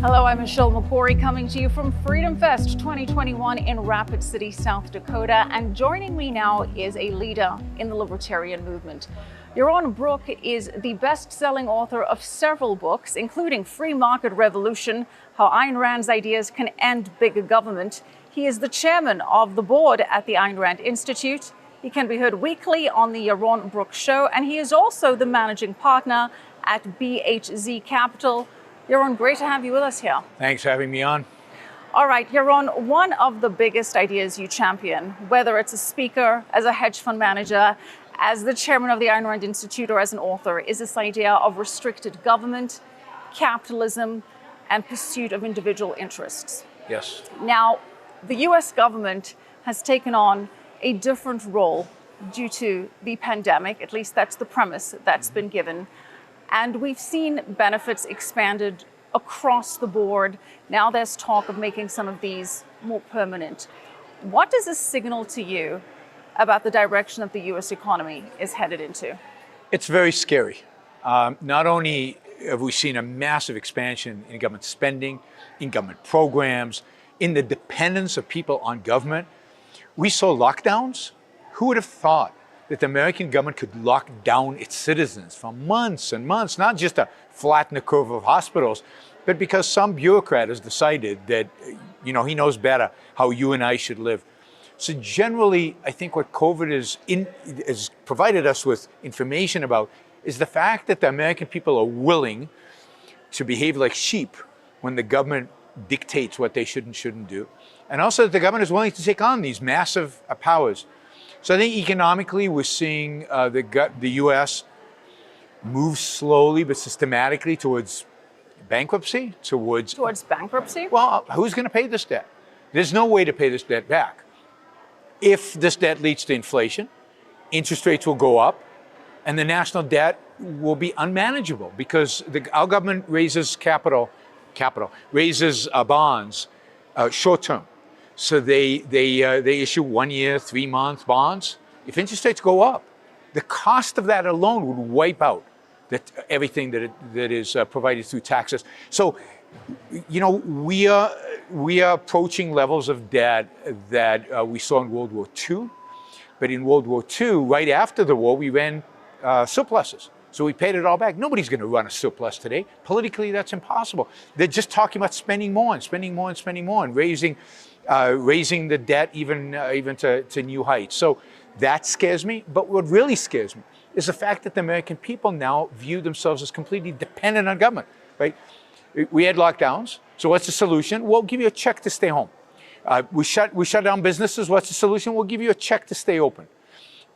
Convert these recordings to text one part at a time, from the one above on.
Hello, I'm Michelle McCory coming to you from Freedom Fest 2021 in Rapid City, South Dakota. And joining me now is a leader in the libertarian movement. Yaron Brook is the best-selling author of several books, including Free Market Revolution, How Ayn Rand's Ideas Can End Big Government. He is the chairman of the board at the Ayn Rand Institute. He can be heard weekly on the Yaron Brook Show, and he is also the managing partner at BHZ Capital. Yaron, great to have you with us here. Thanks for having me on. All right, Yaron, one of the biggest ideas you champion, whether it's a speaker, as a hedge fund manager, as the chairman of the Ayn Rand Institute, or as an author, is this idea of restricted government, capitalism, and pursuit of individual interests. Yes. Now, the US government has taken on a different role due to the pandemic, at least that's the premise that's been given. And we've seen benefits expanded across the board. Now there's talk of making some of these more permanent. What does this signal to you about the direction that the US economy is headed into? It's very scary. Not only have we seen a massive expansion in government spending, in government programs, in the dependence of people on government, we saw lockdowns. Who would have thought that the American government could lock down its citizens for months and months, not just to flatten the curve of hospitals, but because some bureaucrat has decided that, he knows better how you and I should live. So generally, I think what COVID has provided us with information about is the fact that the American people are willing to behave like sheep when the government dictates what they should and shouldn't do. And also that the government is willing to take on these massive powers. So I think economically, we're seeing the U.S. move slowly but systematically towards bankruptcy, towards bankruptcy? Well, who's going to pay this debt? There's no way to pay this debt back. If this debt leads to inflation, interest rates will go up, and the national debt will be unmanageable because our government raises raises bonds short term. So they issue 1 year, 3 month bonds. If interest rates go up, the cost of that alone would wipe out everything that is provided through taxes. So, we are approaching levels of debt that we saw in World War II. But in World War II, right after the war, we ran surpluses. So we paid it all back. Nobody's going to run a surplus today. Politically, that's impossible. They're just talking about spending more and spending more and spending more and raising the debt even to new heights. So that scares me. But what really scares me is the fact that the American people now view themselves as completely dependent on government, right? We had lockdowns. So what's the solution? We'll give you a check to stay home. We shut down businesses. What's the solution? We'll give you a check to stay open.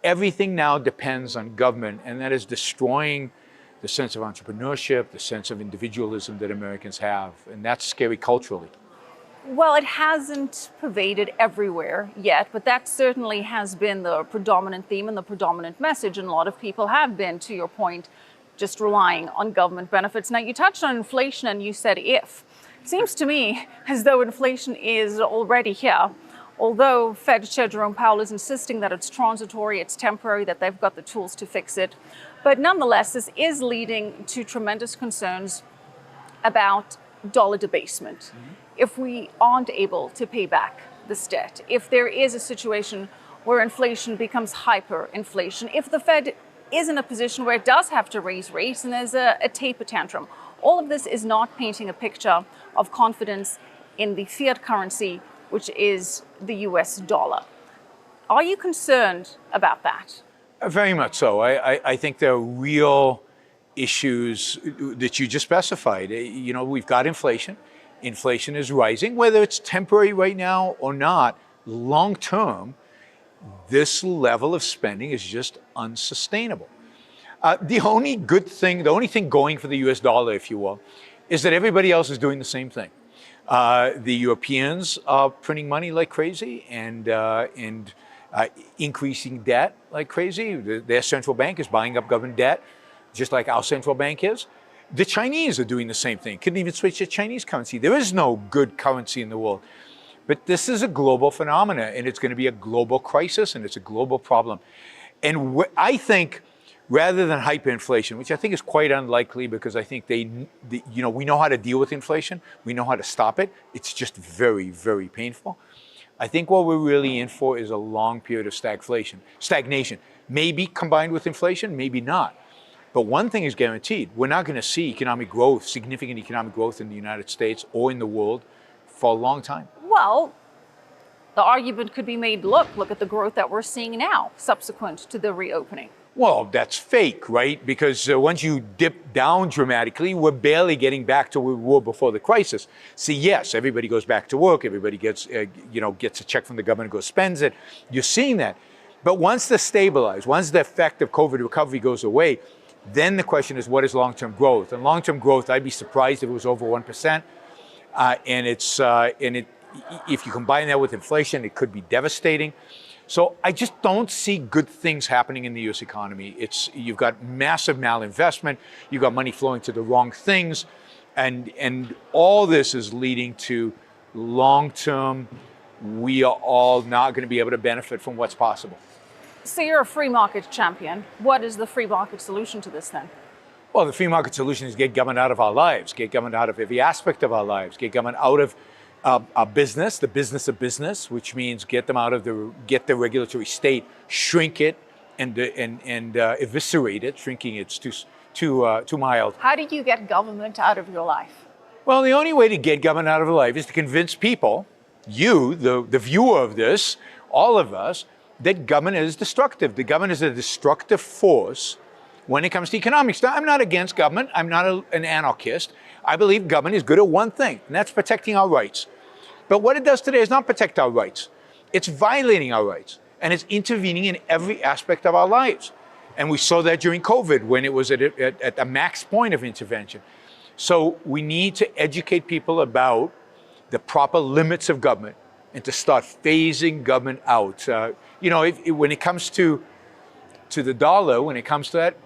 Everything now depends on government, and that is destroying the sense of entrepreneurship, the sense of individualism that Americans have, and that's scary culturally. Well, it hasn't pervaded everywhere yet, but that certainly has been the predominant theme and the predominant message, and a lot of people have been, to your point, just relying on government benefits. Now, you touched on inflation and you said if. It seems to me as though inflation is already here. Although Fed Chair Jerome Powell is insisting that it's transitory, it's temporary, that they've got the tools to fix it. But nonetheless, this is leading to tremendous concerns about dollar debasement. Mm-hmm. If we aren't able to pay back this debt, if there is a situation where inflation becomes hyperinflation, if the Fed is in a position where it does have to raise rates and there's a taper tantrum, all of this is not painting a picture of confidence in the fiat currency, which is the US dollar. Are you concerned about that? Very much so. I think there are real issues that you just specified. We've got inflation. Inflation is rising, whether it's temporary right now or not. Long term, this level of spending is just unsustainable. The only thing going for the US dollar, if you will, is that everybody else is doing the same thing. The Europeans are printing money like crazy and increasing debt like crazy. Their central bank is buying up government debt, just like our central bank is. The Chinese are doing the same thing. Couldn't even switch to Chinese currency. There is no good currency in the world. But this is a global phenomenon, and it's going to be a global crisis, and it's a global problem. And I think rather than hyperinflation, which I think is quite unlikely because I think we know how to deal with inflation. We know how to stop it. It's just very, very painful. I think what we're really in for is a long period of stagnation, maybe combined with inflation, maybe not. But one thing is guaranteed, we're not going to see economic growth, significant economic growth in the United States or in the world for a long time. Well, the argument could be made, look at the growth that we're seeing now, subsequent to the reopening. Well, that's fake, right? Because once you dip down dramatically, we're barely getting back to where we were before the crisis. See, yes, everybody goes back to work. Everybody gets a check from the government, goes spends it. You're seeing that. But once they're stabilized, once the effect of COVID recovery goes away, then the question is, what is long-term growth? And long-term growth, I'd be surprised if it was over 1%. If you combine that with inflation, it could be devastating. So I just don't see good things happening in the U.S. economy. You've got massive malinvestment, you've got money flowing to the wrong things, and all this is leading to long-term, we are all not going to be able to benefit from what's possible. So you're a free market champion. What is the free market solution to this then? Well, the free market solution is get government out of our lives, get government out of every aspect of our lives, get government out of our business, the business of business, which means get the regulatory state, shrink it, and eviscerate it. Shrinking it's too mild. How do you get government out of your life? Well, the only way to get government out of your life is to convince people, you, the viewer of this, all of us, that government is destructive. The government is a destructive force when it comes to economics. Now, I'm not against government. I'm not an anarchist. I believe government is good at one thing, and that's protecting our rights. But what it does today is not protect our rights. It's violating our rights, and it's intervening in every aspect of our lives. And we saw that during COVID when it was at a max point of intervention. So we need to educate people about the proper limits of government and to start phasing government out. When it comes to the dollar, when it comes to that,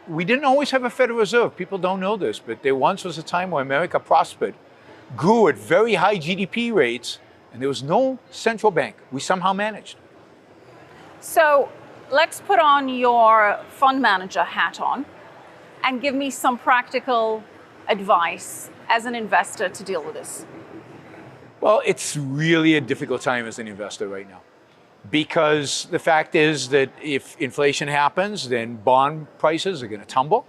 we didn't always have a Federal Reserve. People don't know this, but there once was a time where America prospered, grew at very high GDP rates, and there was no central bank. We somehow managed. So let's put on your fund manager hat on and give me some practical advice as an investor to deal with this. Well, it's really a difficult time as an investor right now, because the fact is that if inflation happens, then bond prices are going to tumble.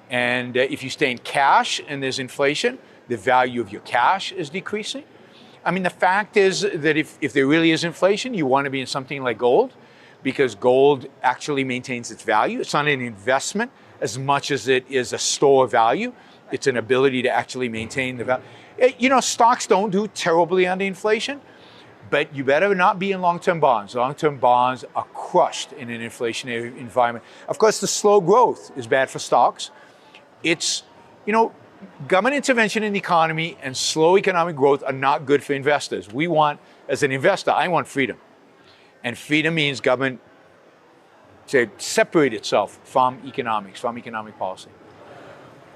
And if you stay in cash and there's inflation, the value of your cash is decreasing. I mean, the fact is that if there really is inflation, you want to be in something like gold, because gold actually maintains its value. It's not an investment as much as it is a store of value. It's an ability to actually maintain the value. Stocks don't do terribly under inflation, but you better not be in long-term bonds. Long-term bonds are crushed in an inflationary environment. Of course, the slow growth is bad for stocks. It's, government intervention in the economy and slow economic growth are not good for investors. As an investor, I want freedom. And freedom means government to separate itself from economics, from economic policy.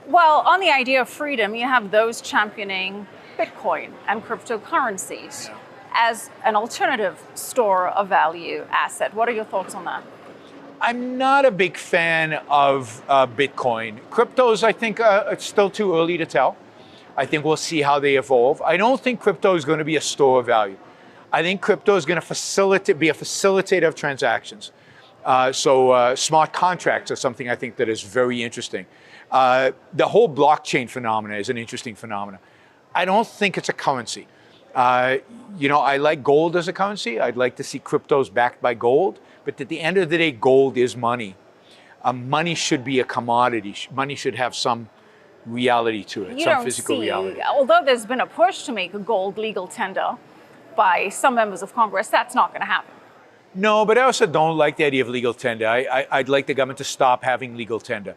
Well, on the idea of freedom, you have those championing Bitcoin and cryptocurrencies as an alternative store of value asset. What are your thoughts on that? I'm not a big fan of Bitcoin. Cryptos, I think it's still too early to tell. I think we'll see how they evolve. I don't think crypto is going to be a store of value. I think crypto is going to be a facilitator of transactions. Smart contracts are something I think that is very interesting. The whole blockchain phenomena is an interesting phenomenon. I don't think it's a currency. I like gold as a currency. I'd like to see cryptos backed by gold. But at the end of the day, gold is money. Money should be a commodity. Money should have some reality to it, some physical reality. Although there's been a push to make a gold legal tender by some members of Congress, that's not going to happen. No, but I also don't like the idea of legal tender. I'd like the government to stop having legal tender.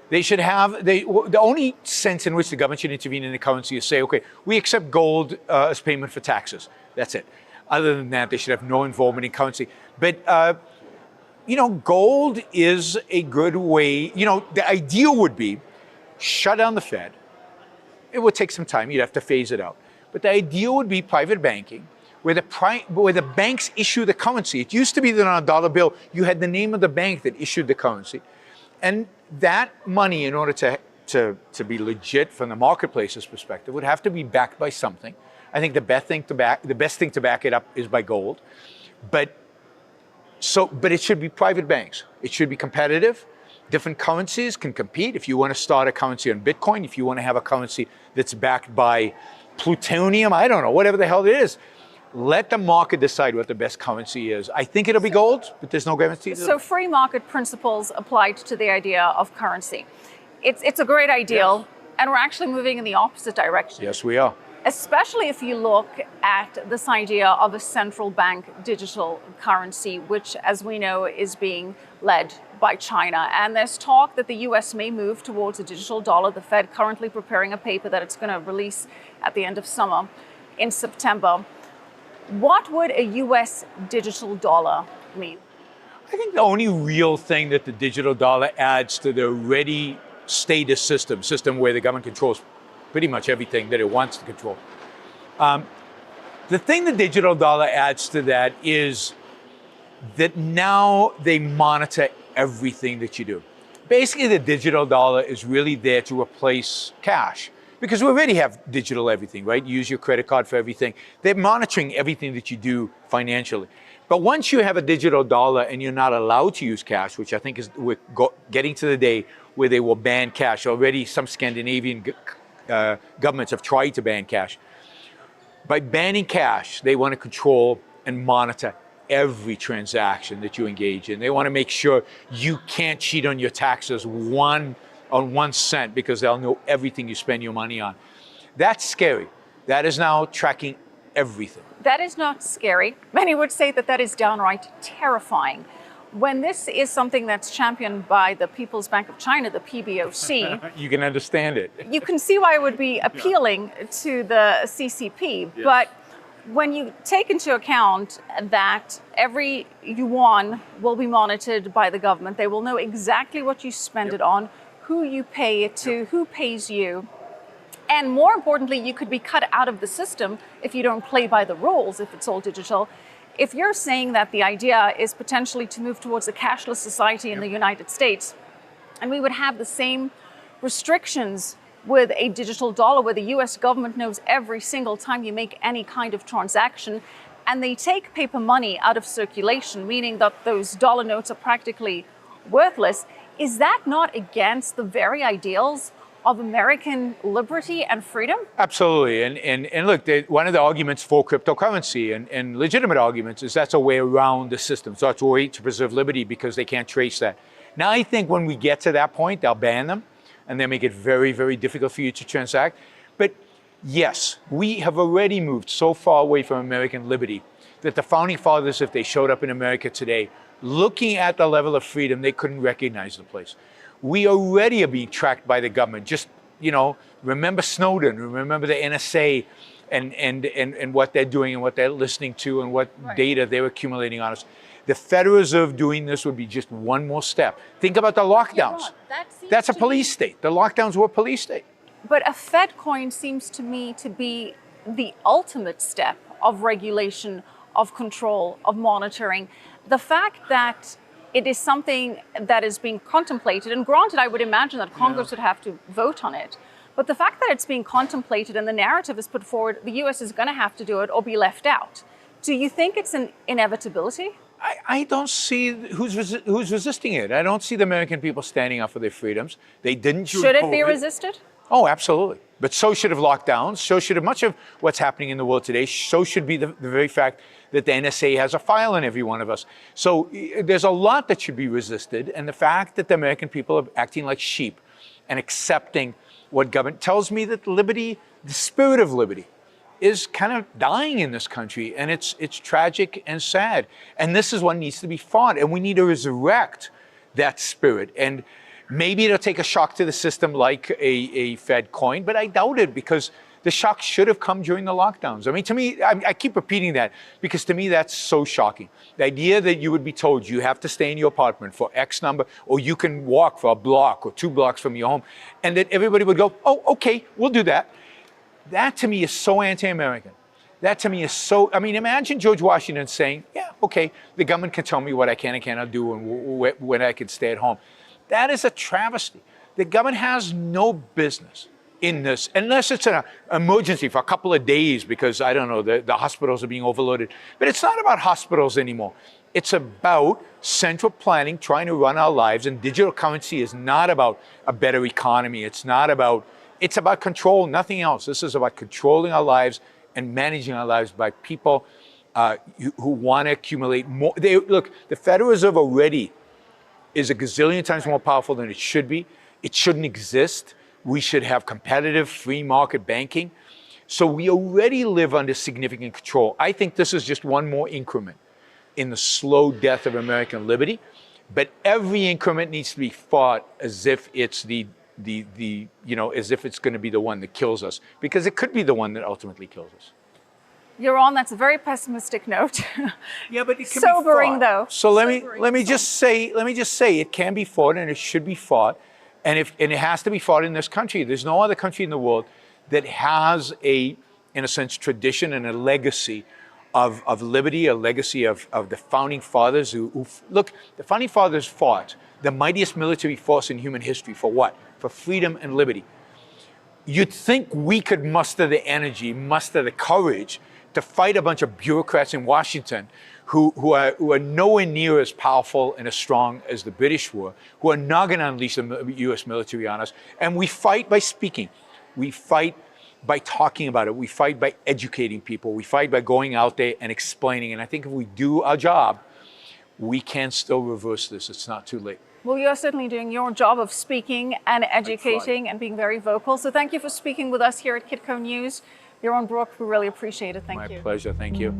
They should have, the only sense in which the government should intervene in the currency is say, okay, we accept gold as payment for taxes. That's it. Other than that, they should have no involvement in currency. But, gold is a good way. The ideal would be shut down the Fed. It would take some time. You'd have to phase it out. But the ideal would be private banking, where the banks issue the currency. It used to be that on a dollar bill, you had the name of the bank that issued the currency. And that money, in order to be legit from the marketplace's perspective, would have to be backed by something. I think the best thing to back it up is by gold. But it should be private banks. It should be competitive. Different currencies can compete. If you want to start a currency on Bitcoin, if you want to have a currency that's backed by plutonium, I don't know, whatever the hell it is, let the market decide what the best currency is. I think it'll be gold, but there's no guarantee. So free market principles applied to the idea of currency. It's a great ideal, yes. And we're actually moving in the opposite direction. Yes, we are. Especially if you look at this idea of a central bank digital currency, which, as we know, is being led by China. And there's talk that the US may move towards a digital dollar. The Fed currently preparing a paper that it's going to release at the end of summer in September. What would a US digital dollar mean? I think the only real thing that the digital dollar adds to the already status system where the government controls pretty much everything that it wants to control. The thing the digital dollar adds to that is that now they monitor everything that you do. Basically, the digital dollar is really there to replace cash, because we already have digital everything, right? You use your credit card for everything. They're monitoring everything that you do financially. But once you have a digital dollar and you're not allowed to use cash, which I think is we're getting to the day where they will ban cash. Already some Scandinavian governments have tried to ban cash. By banning cash, they want to control and monitor every transaction that you engage in. They want to make sure you can't cheat on your taxes on 1 cent, because they'll know everything you spend your money on. That's scary. That is now tracking everything. That is not scary. Many would say that that is downright terrifying. When this is something that's championed by the People's Bank of China, the PBOC, you can understand it. You can see why it would be appealing to the CCP. Yes. But when you take into account that every yuan will be monitored by the government, they will know exactly what you spend it on, who you pay it to, who pays you. And more importantly, you could be cut out of the system if you don't play by the rules, if it's all digital. If you're saying that the idea is potentially to move towards a cashless society in the United States, and we would have the same restrictions with a digital dollar, where the US government knows every single time you make any kind of transaction, and they take paper money out of circulation, meaning that those dollar notes are practically worthless, is that not against the very ideals of American liberty and freedom? Absolutely. And look, one of the arguments for cryptocurrency and legitimate arguments is that's a way around the system. So it's a way to preserve liberty because they can't trace that. Now, I think when we get to that point, they'll ban them and they'll make it very, very difficult for you to transact. But yes, we have already moved so far away from American liberty that the founding fathers, if they showed up in America today, looking at the level of freedom, they couldn't recognize the place. We already are being tracked by the government. Just, remember Snowden, remember the NSA and what they're doing and what they're listening to and what data they're accumulating on us. The Federal Reserve doing this would be just one more step. Think about the lockdowns. That's a police state. The lockdowns were a police state. But a Fed coin seems to me to be the ultimate step of regulation, of control, of monitoring. The fact that it is something that is being contemplated, and granted, I would imagine that Congress would have to vote on it, but the fact that it's being contemplated and the narrative is put forward, the US is going to have to do it or be left out. Do you think it's an inevitability? I don't see who's resisting it. I don't see the American people standing up for their freedoms. They didn't. Should it be resisted? Oh, absolutely. But so should have lockdowns. So should have much of what's happening in the world today. So should be the very fact that the NSA has a file on every one of us. So there's a lot that should be resisted. And the fact that the American people are acting like sheep and accepting what government tells me that liberty, the spirit of liberty, is kind of dying in this country. And it's tragic and sad. And this is what needs to be fought. And we need to resurrect that spirit. And maybe it'll take a shock to the system like a Fed coin, but I doubt it, because the shock should have come during the lockdowns. I mean, to me, I keep repeating that because to me, that's so shocking. The idea that you would be told you have to stay in your apartment for X number, or you can walk for a block or 2 blocks from your home, and that everybody would go, oh, okay, we'll do that. That to me is so anti-American. That to me is so, I mean, imagine George Washington saying, yeah, okay, the government can tell me what I can and cannot do and when I can stay at home. That is a travesty. The government has no business in this, unless it's an emergency for a couple of days because, I don't know, the hospitals are being overloaded. But it's not about hospitals anymore. It's about central planning, trying to run our lives, and digital currency is not about a better economy. It's about control, nothing else. This is about controlling our lives and managing our lives by people who want to accumulate more. Look, the Federal Reserve already is a gazillion times more powerful than it should be. It shouldn't exist. We should have competitive free market banking. So we already live under significant control. I think this is just one more increment in the slow death of American liberty. But every increment needs to be fought as if it's as if it's going to be the one that kills us, because it could be the one that ultimately kills us. Yaron, that's a very pessimistic note. Yeah, but it can sobering be fought. though. So let me just say it can be fought and it should be fought, and it has to be fought in this country. There's no other country in the world that has in a sense, tradition and a legacy of liberty, a legacy of the founding fathers who look. The founding fathers fought the mightiest military force in human history for what? For freedom and liberty. You'd think we could muster the energy, muster the courage to fight a bunch of bureaucrats in Washington who are nowhere near as powerful and as strong as the British were, who are not going to unleash the U.S. military on us. And we fight by speaking. We fight by talking about it. We fight by educating people. We fight by going out there and explaining. And I think if we do our job, we can still reverse this. It's not too late. Well, you're certainly doing your job of speaking and educating and being very vocal. So thank you for speaking with us here at Kitco News. Yaron Brook, we really appreciate it. Thank you. My pleasure. Thank you.